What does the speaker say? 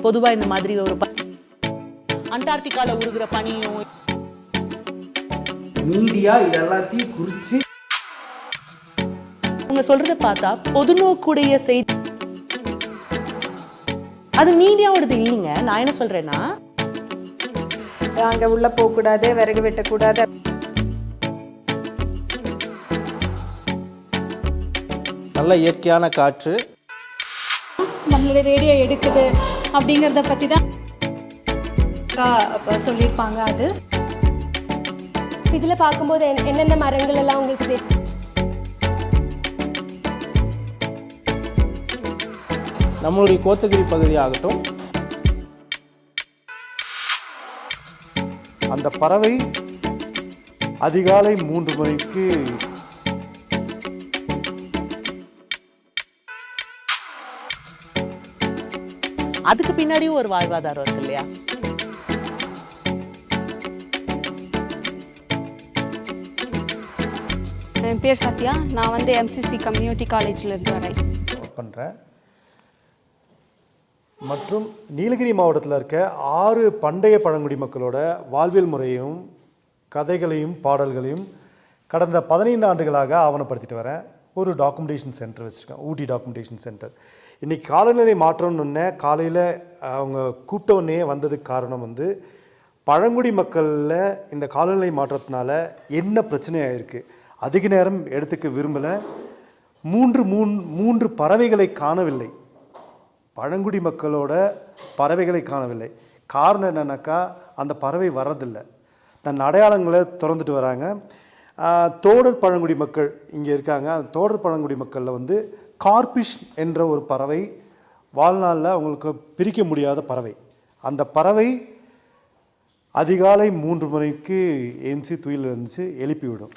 பொதுவா இந்த மாதிரி ஒரு அண்டார்டிகால உருகிற பனியும் மீடியா இதெல்லாத்தையும் குறிச்சு அவங்க சொல்றத பார்த்தா பொதுநோக்குடைய செய்தி அது மீடியாவோடது இல்லைங்க. நான் என்ன சொல்றேன்னா அங்க உள்ள போக கூடாது, விறகு வெட்டக்கூடாது. நல்ல இயற்கையான காற்று நம்மளுடைய ரேடியோ எடுக்குது அப்படிங்கிறத பற்றி தான் சொல்லியிருப்பாங்க. அது இதில் பார்க்கும்போது என்னென்ன மரங்கள் எல்லாம் உங்களுக்கு தெரியும். நம்மளுடைய கோத்தகிரி பகுதி ஆகட்டும், அந்த பறவை அதிகாலை 3 மணிக்கு அதுக்கு பின்னாடியும் ஒரு வாழ்வாதாரம் இருக்கு இல்லையா? என் பேர் சத்யா. நான் வந்து MCC கம்யூனிட்டி காலேஜ்லேருந்து வரேன். பண்ணுறேன். மற்றும் நீலகிரி மாவட்டத்தில் இருக்க 6 பண்டைய பழங்குடி மக்களோட வாழ்வியல் முறையும் கதைகளையும் பாடல்களையும் கடந்த 15 ஆண்டுகளாக ஆவணப்படுத்திட்டு வரேன். ஒரு டாக்குமெண்டேஷன் சென்டர் வச்சுருக்கேன், ஊட்டி டாக்குமெண்டேஷன் சென்டர். இன்றைக்கி காலநிலை மாற்றம்னு காலையில் அவங்க கூப்பிட்டவுடனே வந்ததுக்கு காரணம் வந்து பழங்குடி மக்களில் இந்த காலநிலை மாற்றத்தினால என்ன பிரச்சனை ஆகிருக்கு, அதிக நேரம் எடுத்துக்க விரும்பலை. மூன்று பறவைகளை காணவில்லை, பழங்குடி மக்களோட பறவைகளை காணவில்லை. காரணம் என்னன்னாக்கா அந்த பறவை வர்றதில்லை, தன் அடையாளங்களை திறந்துட்டு வராங்க. தோடர் பழங்குடி மக்கள் இங்கே இருக்காங்க. அந்த தோடர் பழங்குடி மக்களில் வந்து கார்பிஷ் என்ற ஒரு பறவை வாழ்நாளில் அவங்களுக்கு பிரிக்க முடியாத பறவை. அந்த பறவை அதிகாலை 3 மணிக்கு எந்திச்சு துயில் எழுந்துச்சு எழுப்பிவிடும்.